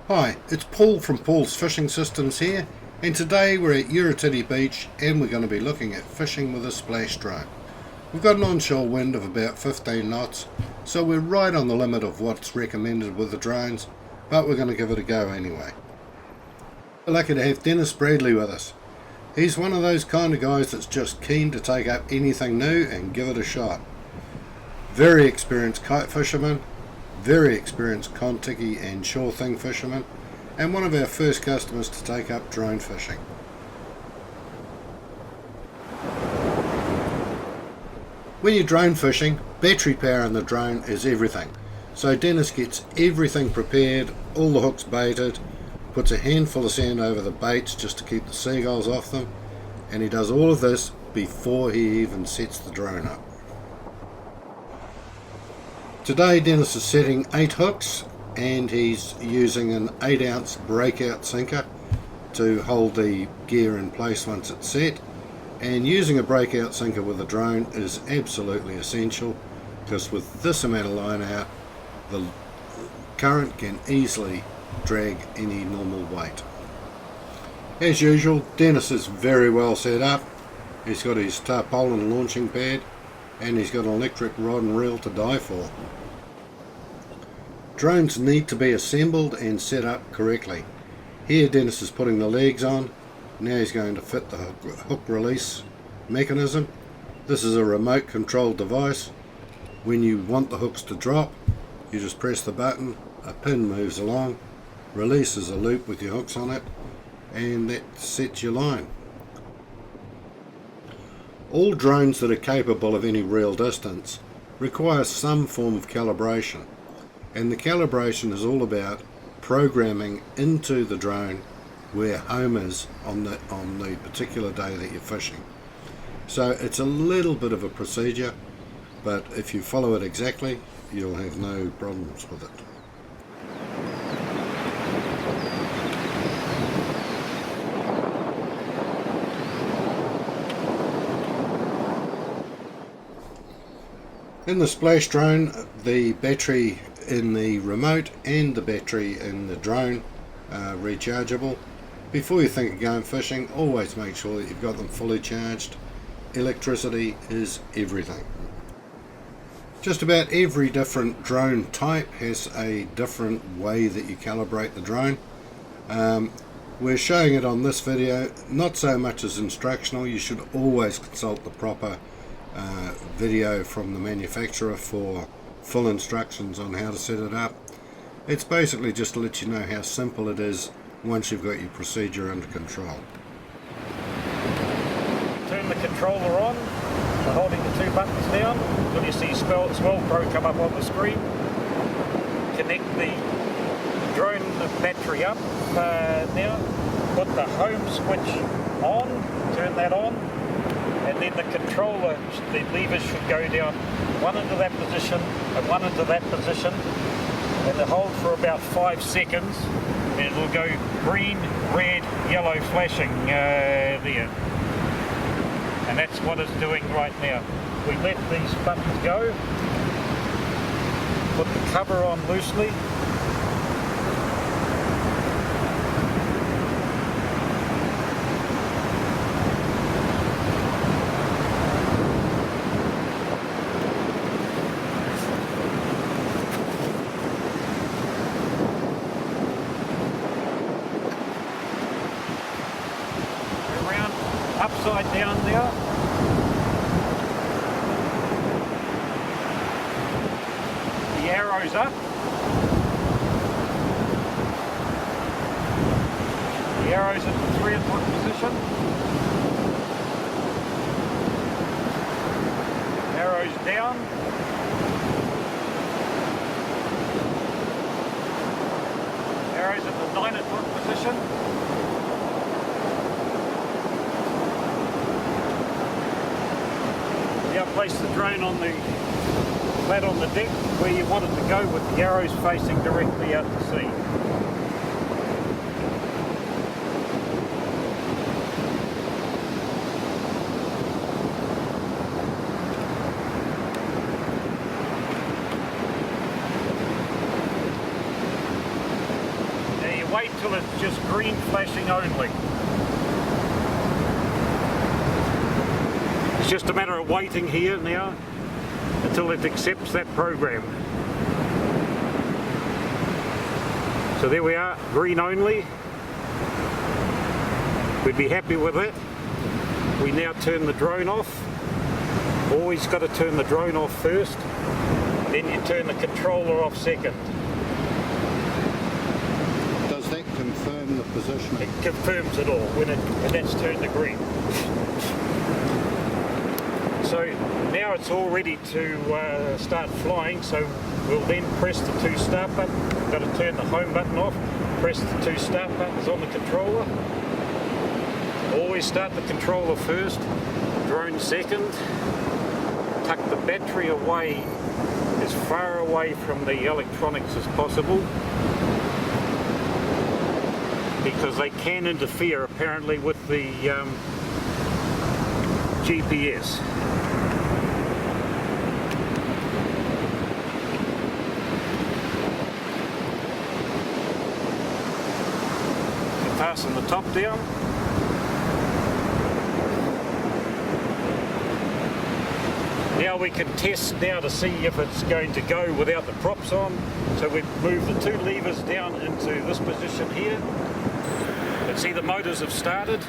Hi, it's Paul from Paul's Fishing Systems here, and today we're at Untitled Beach and we're going to be looking at fishing with a Splashdrone. We've got an onshore wind of about 15 knots, so we're right on the limit of what's recommended with the drones, but we're going to give it a go anyway. We're lucky to have Dennis Bradley with us. He's one of those kind of guys that's just keen to take up anything new and give it a shot. Very experienced kite fisherman, very experienced kontiki and shore thing fisherman, and one of our first customers to take up drone fishing. When you're drone fishing, battery power in the drone is everything. So Dennis gets everything prepared, all the hooks baited, puts a handful of sand over the baits just to keep the seagulls off them, and he does all of this before he even sets the drone up. Today Dennis is setting 8 hooks and he's using an 8-ounce breakout sinker to hold the gear in place once it's set, and using a breakout sinker with a drone is absolutely essential because with this amount of line out the current can easily drag any normal weight. As usual, Dennis is very well set up. He's got his tarpaulin launching pad and he's got an electric rod and reel to die for. Drones need to be assembled and set up correctly. Here Dennis is putting the legs on. Now he's going to fit the hook release mechanism. This is a remote controlled device. When you want the hooks to drop, you just press the button, a pin moves along, releases a loop with your hooks on it, and that sets your line. All drones that are capable of any real distance require some form of calibration, and the calibration is all about programming into the drone where home is on the particular day that you're fishing. So it's a little bit of a procedure, but if you follow it exactly you'll have no problems with it. In the Splashdrone, the battery in the remote and the battery in the drone are rechargeable. Before you think of going fishing, always make sure that you've got them fully charged. Electricity is everything. Just about every different drone type has a different way that you calibrate the drone. We're showing it on this video, not so much as instructional. You should always consult the proper video from the manufacturer for full instructions on how to set it up. It's basically just to let you know how simple it is once you've got your procedure under control. Turn the controller on by holding the 2 buttons down until you see Swell Pro come up on the screen. Connect the drone battery up now. Put the home switch on, turn that on, and then the controller, the levers should go down one into that position and one into that position, and they hold for about 5 seconds, and it'll go green, red, yellow flashing there. And that's what it's doing right now. We let these buttons go, put the cover on loosely, upside down there. The arrow's up. The arrow's at the 3 o'clock position. Arrow's down. Arrow's at the 9 o'clock position. Now place the drone on the flat on the deck where you want it to go with the arrows facing directly out to sea. wait till it's just green flashing only. It's just a matter of waiting here now until it accepts that program. So there we are, green only. We'd be happy with it. We now turn the drone off. Always got to turn the drone off first, then you turn the controller off second. Does that confirm the positioning? It confirms it all when that's turned to green. So now it's all ready to start flying, so we'll then press the 2 start button. We've got to turn the home button off, press the 2 start buttons on the controller. Always start the controller first, drone second. Tuck the battery away as far away from the electronics as possible, because they can interfere apparently with the GPS. Fasten the top down. Now we can test now to see if it's going to go without the props on. So we move the 2 levers down into this position here. And see the motors have started.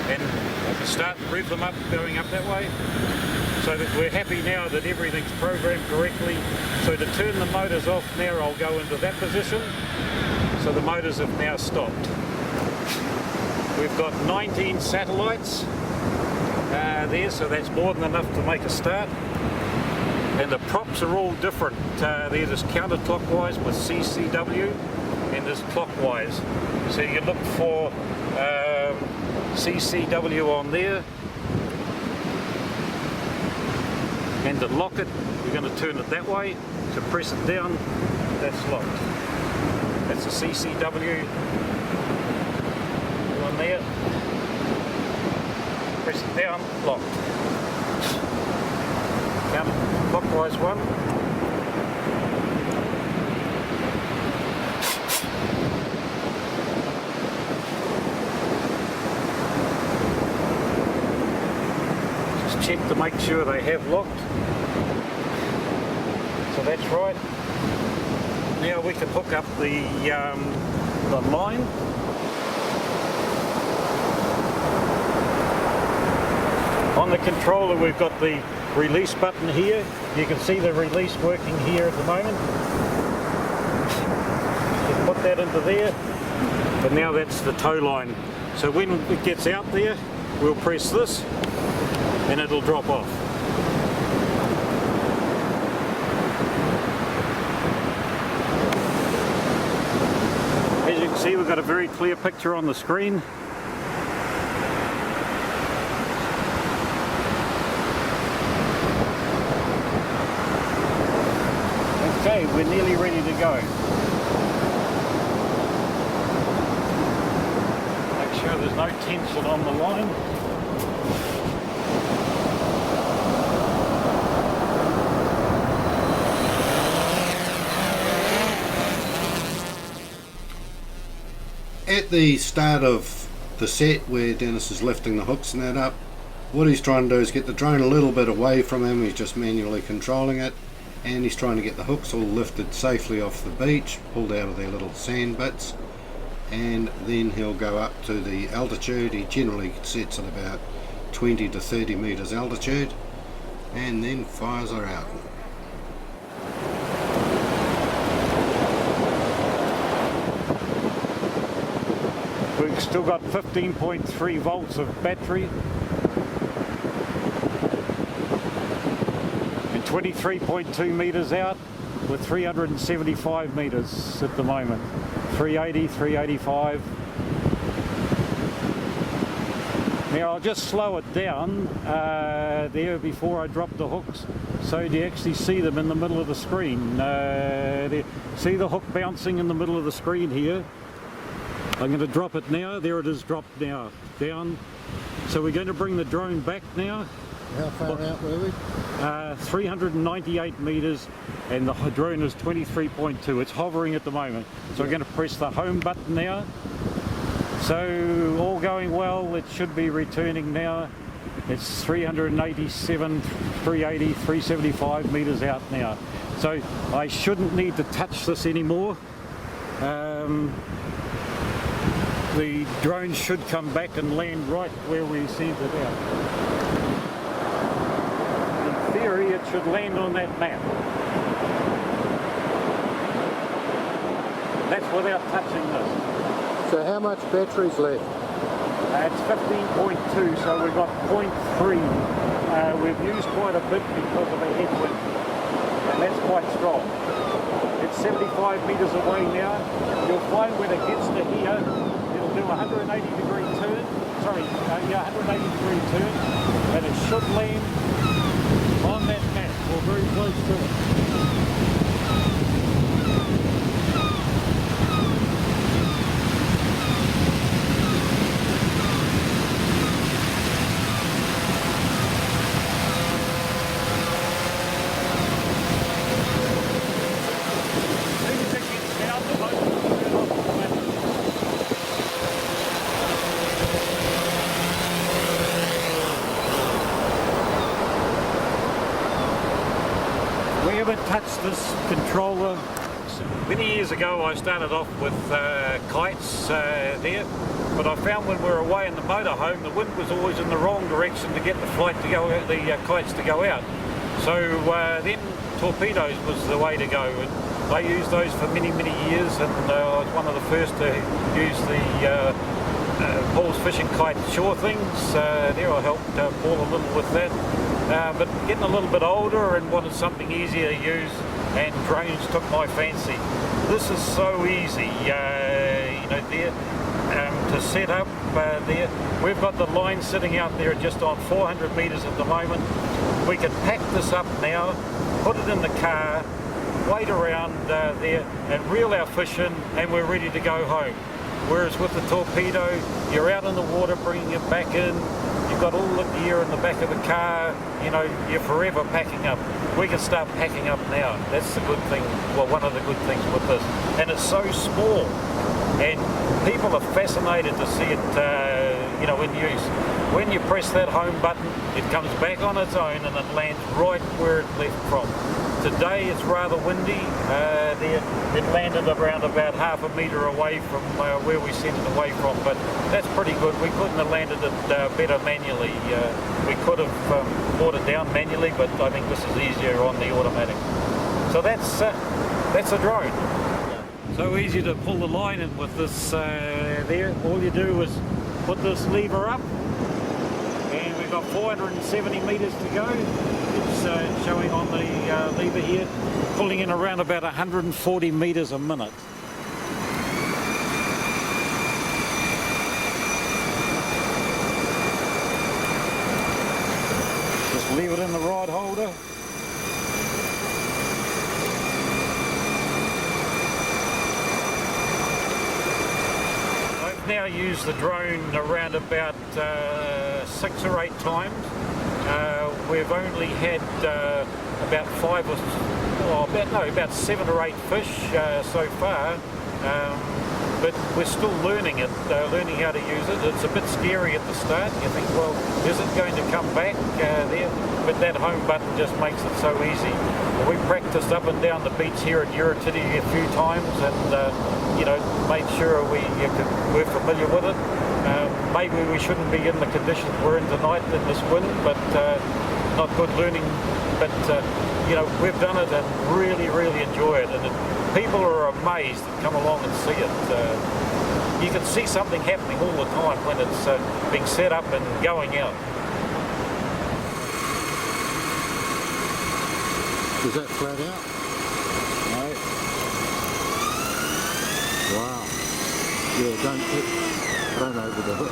And I can start and rev them up, going up that way. So that we're happy now that everything's programmed correctly. So to turn the motors off now, I'll go into that position. So the motors have now stopped. We've got 19 satellites there, so that's more than enough to make a start. And the props are all different. There's counterclockwise with CCW, and there's clockwise. So you look for CCW on there. And to lock it, we're going to turn it that way. To press it down, that's locked. That's the CCW on there. Press it down, locked. Counterclockwise one. Just check to make sure they have locked. So that's right. Now we can hook up the line. On the controller we've got the release button here. You can see the release working here at the moment. Just put that into there. But now that's the tow line. So when it gets out there, we'll press this and it'll drop off. As you can see, we've got a very clear picture on the screen. Okay, we're nearly ready to go. Make sure there's no tension on the line. At the start of the set where Dennis is lifting the hooks and that up, what he's trying to do is get the drone a little bit away from him. He's just manually controlling it, and he's trying to get the hooks all lifted safely off the beach, pulled out of their little sand bits, and then he'll go up to the altitude. He generally sets at about 20 to 30 meters altitude, and then fires her out. We've still got 15.3 volts of battery and 23.2 meters out with 375 meters at the moment. 380, 385. Now I'll just slow it down there before I drop the hooks so you actually see them in the middle of the screen. See the hook bouncing in the middle of the screen here? I'm going to drop it now. There it is, dropped now. Down. So we're going to bring the drone back now. How far out were we? 398 metres, and the drone is 23.2. It's hovering at the moment. So we're going to press the home button now. So all going well, it should be returning now. It's 387, 380, 375 metres out now. So I shouldn't need to touch this anymore. The drone should come back and land right where we sent it out. In theory, it should land on that map. That's without touching this. So how much battery's left? It's 15.2, so we've got 0.3. We've used quite a bit because of the headwind, and that's quite strong. It's 75 metres away now. You'll find when it gets to here, it'll do a 180 degree turn. Sorry, 180 degree turn, and it should land on that map, or very close to it. We haven't touched this controller. Many years ago I started off with kites there, but I found when we were away in the motorhome the wind was always in the wrong direction to get the flight to go out, the kites to go out. So then torpedoes was the way to go. And I used those for many years, and I was one of the first to use the Paul's fishing kite shore things. There I helped Paul a little with that. But getting a little bit older and wanted something easier to use, and drones took my fancy. This is so easy, you know, there to set up there. We've got the line sitting out there just on 400 metres at the moment. We can pack this up now, put it in the car, wait around there and reel our fish in, and we're ready to go home. Whereas with the torpedo, you're out in the water bringing it back in. You've got all the gear in the back of the car, you know, you're forever packing up. We can start packing up now. That's the good thing, well, one of the good things with this. And it's so small, and people are fascinated to see it, you know, in use. When you press that home button, it comes back on its own and it lands right where it left from. Today it's rather windy. It landed around about half a metre away from where we sent it away from, but that's pretty good. We couldn't have landed it better manually. We could have brought it down manually, but I think this is easier on the automatic. So that's a drone. So easy to pull the line in with this there. All you do is put this lever up, and we've got 470 metres to go. It's showing on the lever here, pulling in around about 140 metres a minute. Just leave it in the rod holder. I've now used the drone around about 6 or 8 times. We've only had about 7 or 8 fish so far, but we're still learning it, learning how to use it. It's a bit scary at the start. You think, well, is it going to come back there? But that home button just makes it so easy. We practiced up and down the beach here at Urititi a few times, and you know, made sure we're familiar with it. Maybe we shouldn't be in the conditions we're in tonight in this wind, but not good learning. But you know, we've done it and really enjoy it, and people are amazed to come along and see it. You can see something happening all the time when it's being set up and going out. Is that flat out? No. Wow. Yeah, don't overdo it.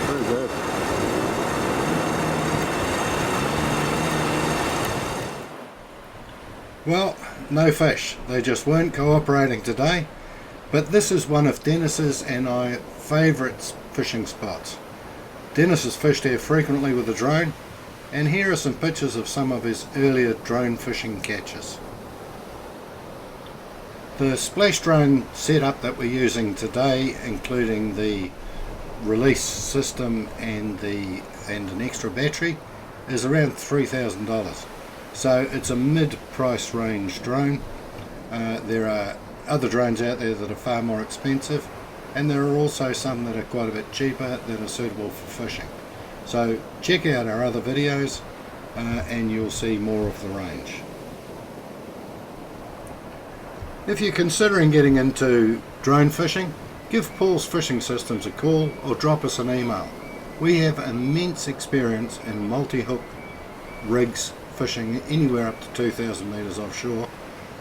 Very good. Well, no fish. They just weren't cooperating today. But this is one of Dennis's and I favourite fishing spots. Dennis has fished here frequently with the drone, and here are some pictures of some of his earlier drone fishing catches. The Splashdrone setup that we're using today, including the release system and an extra battery, is around $3,000. So it's a mid-price range drone. There are other drones out there that are far more expensive, and there are also some that are quite a bit cheaper that are suitable for fishing. So check out our other videos and you'll see more of the range. If you're considering getting into drone fishing, give Paul's Fishing Systems a call or drop us an email. We have immense experience in multi-hook rigs fishing anywhere up to 2,000 metres offshore.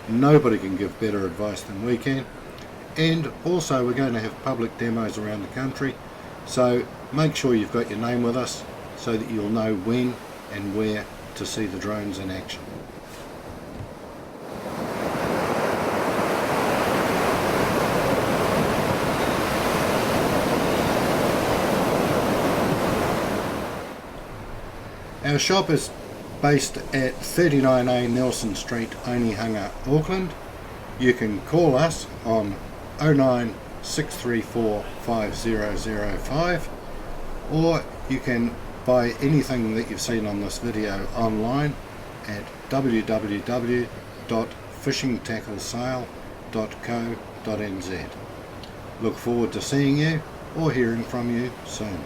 Nobody can give better advice than we can. And also we're going to have public demos around the country, so make sure you've got your name with us so that you'll know when and where to see the drones in action. Our shop is based at 39A Nelson Street, Onehunga, Auckland. You can call us on 09 634 5005, or you can buy anything that you've seen on this video online at www.fishingtacklesale.co.nz. Look forward to seeing you or hearing from you soon.